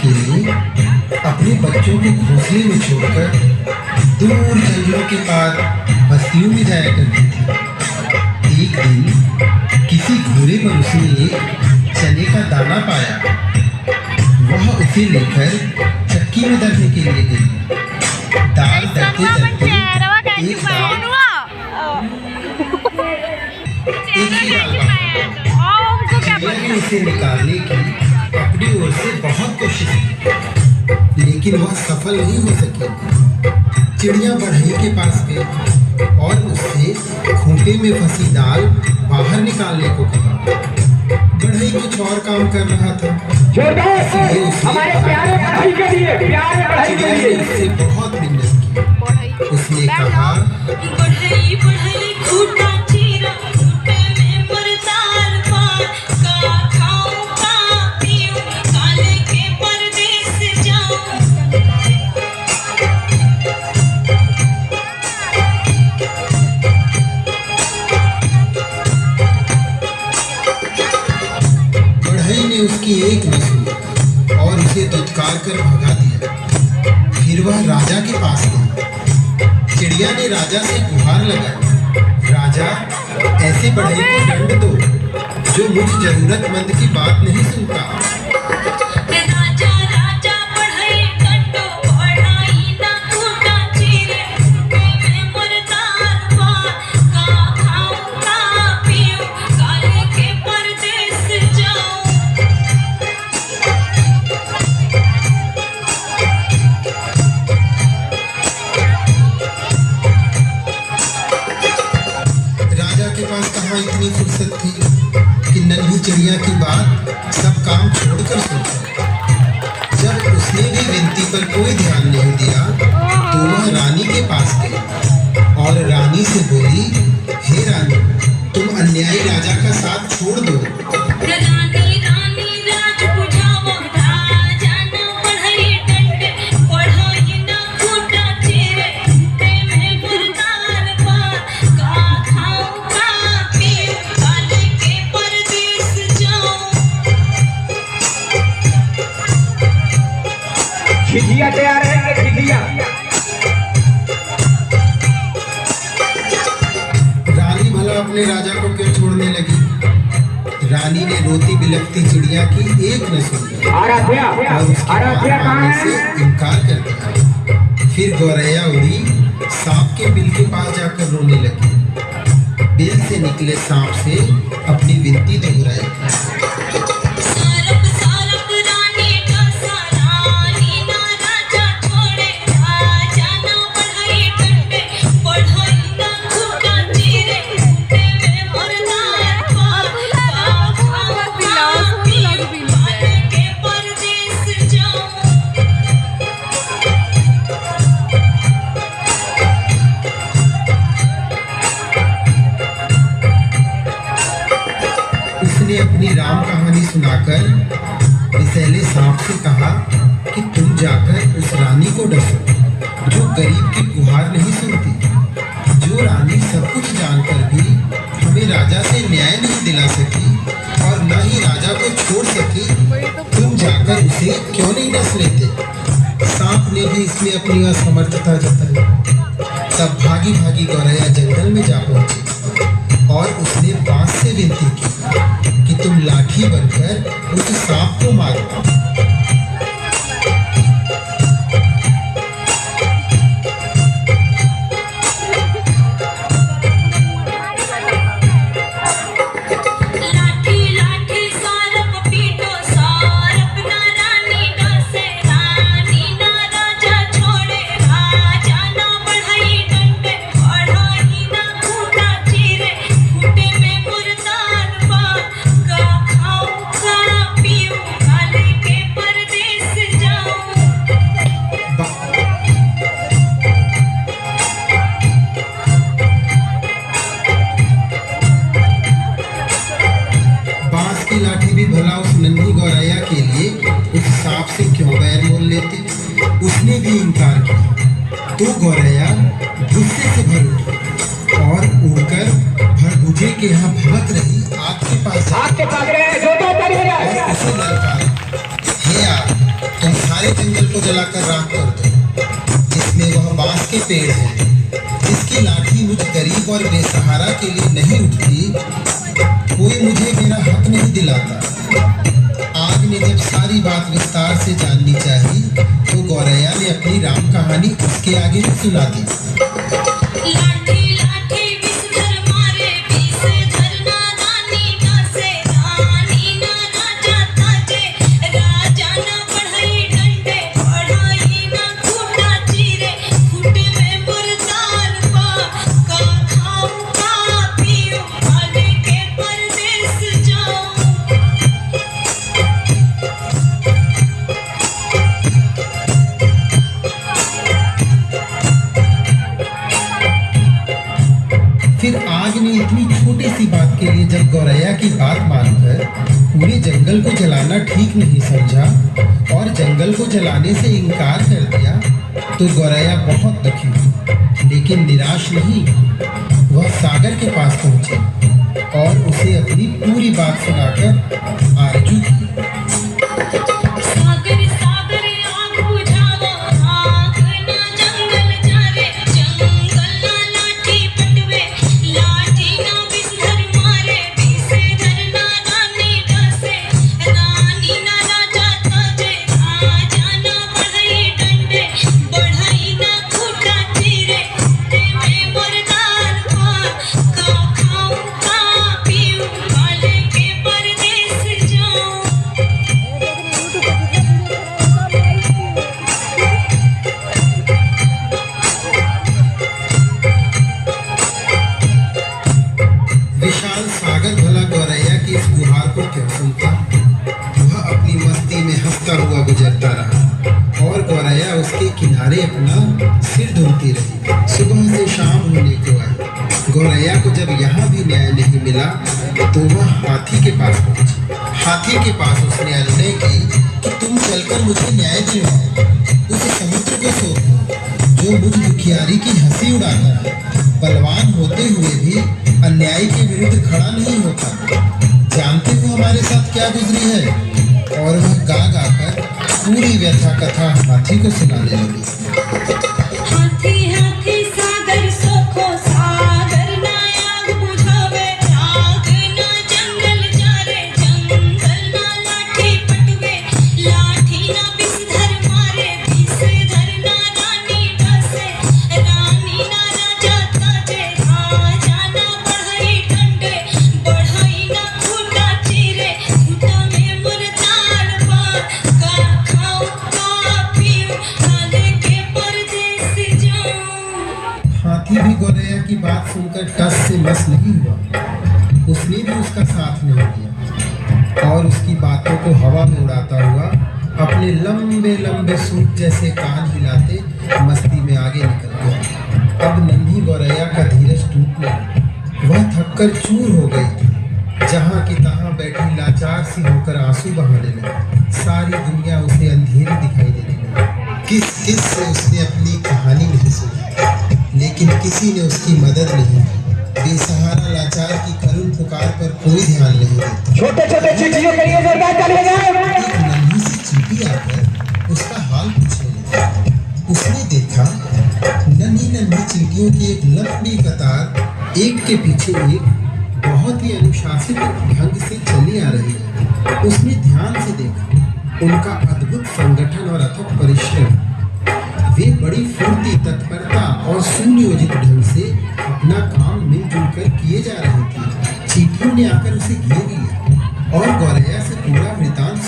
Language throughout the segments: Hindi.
के लिए अपने बच्चों को घोंसले में छोड़कर दूर जंगलों के पार बस्तियों में जाया करती थी। एक दिन किसी घोड़े पर उसने एक चने का दाना पाया। वह उसे लेकर चक्की में दरने के लिए गई। दाल दरते दरते एक दाल मैंने उसे निकालने की अपनी ओर से बहुत कोशिश की, लेकिन वह सफल नहीं हो सकी। चिड़िया बढ़ई के पास गई और उससे खूंटे में फंसी दाल बाहर निकालने को कहा। बढ़ई कुछ और काम कर रहा था, इसलिए चिड़िया ने उससे बहुत मिन्नत की। उसने कहा, उसकी एक न सुनी और उसे दुत्कार कर भगा दिया। फिर वह राजा के पास गई। चिड़िया ने राजा से गुहार लगाई, राजा, ऐसे बढ़ई को दंड दो जो मुझ जरूरतमंद की बात नहीं सुनता। इतनी फुर्सत थी कि नन्ही चिड़िया की बात सब काम छोड़कर सुनता। जब उसने भी विनती पर कोई ध्यान नहीं दिया तो वह रानी के पास गई और रानी से बोली, हे रानी, तुम अन्यायी राजा का साथ छोड़ दो। खिजिया तैयार है, खिजिया। रानी भला अपने राजा को क्यों छोड़ने लगी? रानी ने रोती बिलखती चिड़िया की एक न सुनी और उसकी मानने से इनकार कर दिया। फिर गौरैया उड़ी सांप के बिल के पास जाकर रोने लगी। बिल से निकले सांप से अपनी विनती दोहराई। अपनी राम कहानी सुनाकर विषैले सांप से कहा कि तुम जाकर उस रानी को डसो जो गरीब की गुहार नहीं सुनती, जो रानी सब कुछ जानकर भी हमें राजा से न्याय नहीं दिला सकी और न ही राजा को छोड़ सकी। तुम जाकर उसे क्यों नहीं डस लेते? सांप ने भी इसमें अपनी असमर्थता जताई। तब भागी भागी गौरैया जंगल में जा पहुंची और उसने बांस से विनती की कि तुम लाठी बनकर उस सांप को मारो। उसने भी इनकार किया तो गौरैया गुस्से से भर उठी और उड़कर भरभुजे के यहाँ भड़क रही आग के पास रहे जो तो उसे ललकारा, हे आग, तुम सारे जंगल को जलाकर राख कर दो, जिसमें वह बांस के पेड़ है, जिसकी लाठी मुझ गरीब और बेसहारा के लिए नहीं उठती, कोई मुझे मेरा हक नहीं दिलाता। आग ने जब सारी बात विस्तार से जाननी चाहिए, तो गौरैया ने अपनी राम कहानी उसके आगे भी सुना दी। लाठी लाठी विषधर मारे, विष धरना रानी का से रानी ना राजा ताजे, राजा ना बढ़ाई डंडे, बढ़ाई ना खूटा चीरे, खूटे में मुर्दान पा, का खाऊं का पीऊं, आगे के परदेस जाऊं। फिर आग ने इतनी छोटी सी बात के लिए जब गौरैया की बात मानकर पूरे जंगल को जलाना ठीक नहीं समझा और जंगल को जलाने से इनकार कर दिया, तो गौरैया बहुत दुखी हुई, लेकिन निराश नहीं। वह सागर के पास पहुंची और उसे अपनी पूरी बात सुनाकर आरजू की। सागर सागर आग बुझावा, आग ना जंगल जारे, जंगल ना लाठी पटवे, लाठी ना विषधर मारे, विष धरना रानी डसे, रानी ना राजा ताजे, राजा ना बढ़ाई डंडे, बढ़ाई ना खूटा चीरे, खूटे में मुर्दान पार, का खाऊं का पीऊं, काले के परदेस जाऊं। विशाल सागर भला गौरैया की इस गुहार को क्यों सुनता। वह अपनी मस्ती में हंसता हुआ गुजरता रहा और गौरैया उसके किनारे अपना सिर धुनती रही। सुबह से शाम होने को आई। गौरैया को जब यहाँ भी न्याय नहीं मिला, तो वह हाथी के पास पहुंची। हाथी के पास उसने अर्ज की कि तुम चलकर मुझे न्याय दिलवाओ, उस समुद्र को सौंप दो जो मुझ दुखियारी की हंसी उड़ाता है। बलवान होते हुए भी अन्याय के विरुद्ध खड़ा नहीं होता। जानते हो हमारे साथ क्या गुजरी है? और वह गा गा कर पूरी व्यथा कथा हाथी को सुनाने लगी। हाथी हाथी सागर सोखो, सागर ना आग बुझावे, आग ना जंगल जारे, जंगल ना लाठी पटवे, लाठी ना विषधर मारे, विष धरना रानी डसे, रानी ना राजा ताजे, राजा ना बढ़ाई डंडे, बढ़ाई ना खूटा चीरे, खूटा में मुर्दान पार, का खाऊं का पीऊं, काले के परदेस जाऊं। हाथी भी गौरैया की बात सुनकर टस से मस नहीं हुआ। उसने भी उसका साथ नहीं दिया और उसकी बातों को हवा में उड़ाता हुआ अपने लंबे लंबे सूट जैसे कान हिलाते मस्ती में आगे निकल गया। अब नन्ही गौरैया का धीरज टूटने लगा। वह थककर चूर हो गई थी। जहाँ की तहाँ बैठी लाचार सी होकर आंसू बहाने लगी। सारी दुनिया उसे अंधेरी दिखाई देने लगी। किस किस से उसने अपनी कहानी नहीं सुनी, लेकिन किसी ने उसकी मदद नहीं की। बेसहारा लाचार की करुण पुकार पर कोई ध्यान नहीं देता। छोटे छोटे चीटियों के लिए जोरदार ताली बजाएं। एक नन्ही सी चींटी आकर उसका हाल पूछने लगी। उसने देखा नन्ही नन्ही चींटियों की एक लंबी कतार एक के पीछे एक बहुत ही अनुशासित ढंग से चली आ रही है। उसने ध्यान से देखा उनका अद्भुत संगठन और अथक परिश्रम। वे बड़ी फुर्ती, तत्परता और सुनियोजित ढंग से अपना काम मिलजुल कर किए जा रहे थे। चींटियों ने आकर उसे घेर लिया और गौरैया से पूरा वृतांत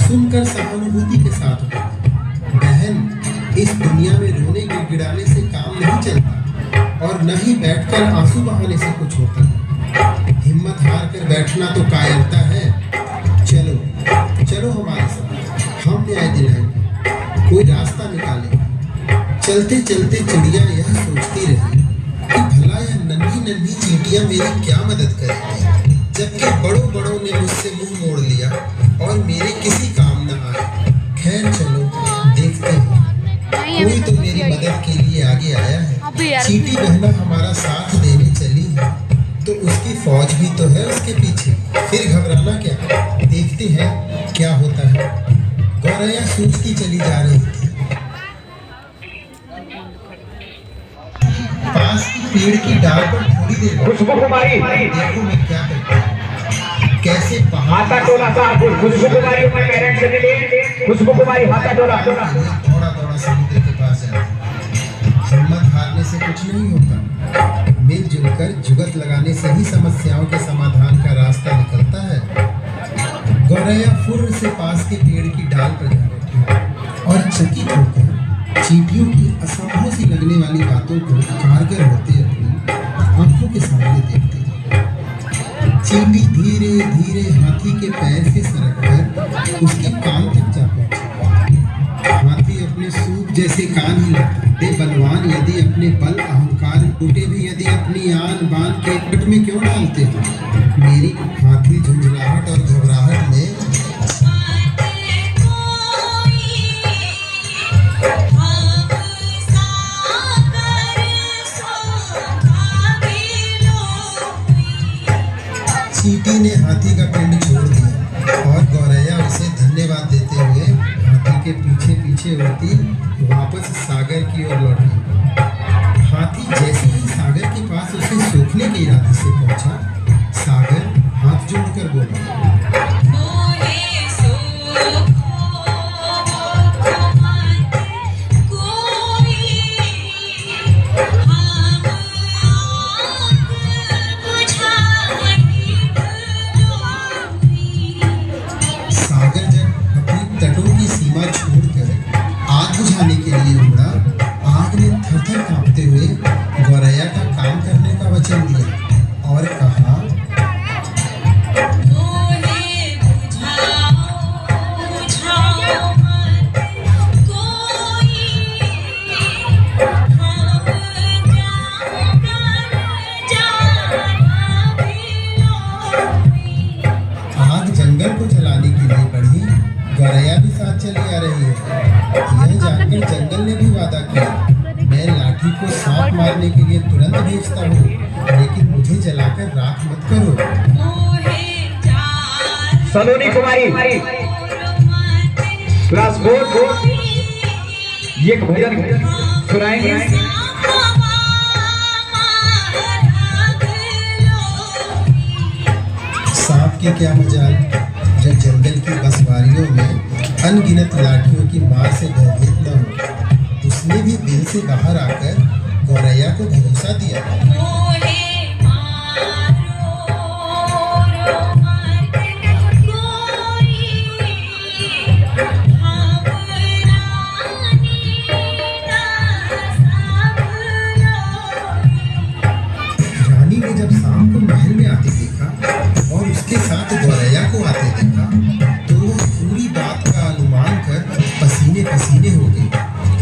सुनकर सहानुभूति के साथ बोली, बहन, इस दुनिया में रोने गिड़गिड़ाने से काम नहीं चलता और न ही बैठकर आंसू बहाने से कुछ होता है। हिम्मत हार कर बैठना तो कायरता है। चलो चलो हमारे साथ, हम न्याय दिलाएंगे, कोई रास्ता निकालेंगे। चलते चलते चिड़िया यह सोचती रही कि भला यह नन्ही नन्ही चींटियां मेरी क्या मदद करेंगी, जबकि बड़ों बड़ों ने मुझसे मुंह मोड़ लिया और मेरे किसी काम न आए। खैर चलो देखते हैं, कोई तो मेरी मदद के लिए आगे आया है। चींटी बहना हमारा साथ देने चली है तो उसकी फौज भी तो है उसके पीछे, फिर घबराना क्या, देखते हैं क्या होता है। गौरैया सोचती चली जा रही थी। पास की पेड़ की डाल पर थोड़ी देर खुशबू कुमारी देखो मैं क्या करता हूँ, कैसे पहाड़ हाथा टोला साहब खुशबू कुमारी अपने पेरेंट्स से मिले। खुशबू कुमारी हाथा टोला दौड़ा दौड़ा समुद्र के पास जाती। हिम्मत हारने से कुछ नहीं होता, मिलजुल कर जुगत लगाने से ही समस्याओं के समाधान का रास्ता निकलता है। गौरैया फुर्र से पास के पेड़ की डाल पर जा बैठी और चकित होकर चींटियों की असंभव सी लगने वाली बातों को कारगर होते अपनी आंखों के सामने देखती थी। चींटी धीरे धीरे हाथी के पैर से सरककर उसके कान तक जा पहुंची। हाथी अपने सूप जैसे कान ही लगते बलवान यदि अपने बल अहंकार टूटे भी यदि अपनी आन बान के कट में क्यों डालते हो। मेरी हाथी झुंझलाहट और घबराहट में चींटी ने हाथी का पिंड छोड़ दिया और गौरैया उसे धन्यवाद देते हुए हाथी के पीछे पीछे उड़ती वापस सागर की ओर लौटी। हाथी जैसे ही सागर के पास उसे सोखने के इरादे से पहुंचा, सागर हाथ जोड़कर बोला, बुझाने के लिए उड़ा। आग ने थर-थर कांपते हुए गौरैया का काम करने का वचन दिया और कहा, आग जंगल को जलाने के लिए बढ़ी, गौरैया भी साथ चली आ रही है। यह जानकर जंगल ने भी वादा किया, मैं लाठी को सांप मारने के लिए तुरंत भेजता हूँ, लेकिन मुझे जलाकर राख मत करो। सलोनी कुमारी क्लास 4 ये भजन सुनाएंगे। सांप की क्या मजाल, जो जंगल की बसवारियों में अनगिनत लाठियों की मार से भयभीत न हो। उसने भी दिल से बाहर आकर गौरैया को भरोसा दिया। रानी ने जब शाम को महल में आते देखा और उसके साथ गौरैया को आते देखा तो पूरी बात का अनुमान कर पसीने पसीने हो गई।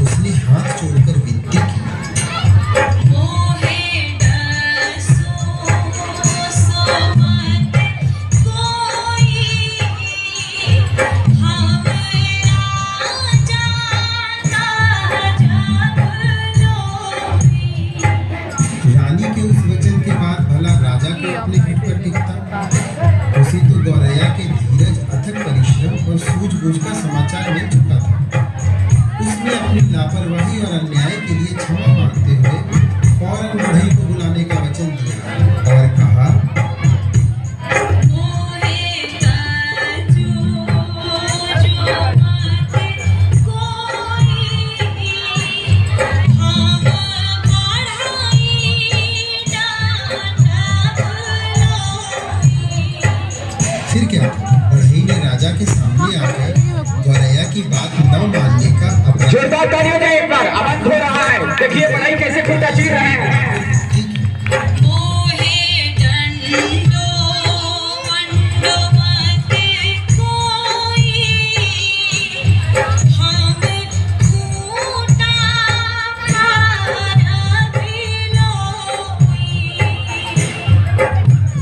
उसने हाथ जोड़कर विनती की, रानी के उस वचन के बाद भला राजा को अपने हट पर टिकता। उसे तो गौरैया के धीरज, अथक परिश्रम और सूझबूझ का समाचार मिल चुका था। उसने अपनी लापरवाही और अन्याय के लिए क्षमा मांगते हुए फौरन बढ़ई को बुलाने का वचन दिया और कहा, फिर क्या था, बढ़ई ने राजा के सामने आकर गौरैया की बात न मानने का अपराध जोरदार तालियों में एक बार आवाज हो रहा है। देखिए बढ़ई कैसे खूंटा चीर रहे हैं।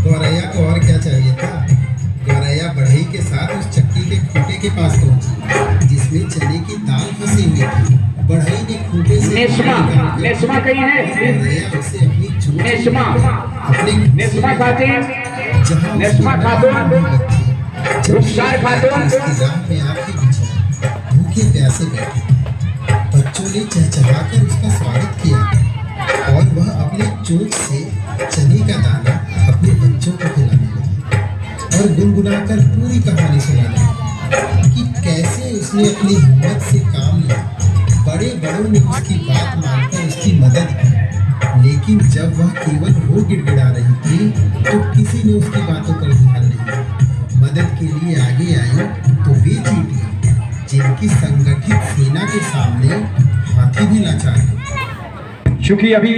गौरैया को और क्या चाहिए था। गौरैया बढ़ई के साथ उस चक्की के खूंटे के पास पहुंची जिसमें चने की दाल फंसी हुई थी। बढ़ई ने खूंटे से नेस्मा कहीं है। गौरैया उसे अपनी चोट नेस्मा अपने नेस्मा खातून जहां नेस्मा खातून रुखसार खातून उसकी राह में आके बिछा। भूखे प्यासे बैठे। बच्चों ने चहचहाकर उसका स्वागत किया और वह अपने चोंच से चने का दाना अपने बच्चों को खिलाने लगी और गुनगुनाकर पूरी कहानी सुनाने लगी कि कैसे उसने अपनी हिम्मत से काम लिया। बड़े बड़ों ने उसकी बात मानकर उसकी मदद की, लेकिन जब वह केवल वो गिड़गिड़ा रही थी तो किसी ने उसकी बातों पर ध्यान नहीं दिया। मदद के लिए आगे आई तो वे चींटियां जिनकी संगठित सेना के सामने हाथी भी लाचार थे। चूंकि अभी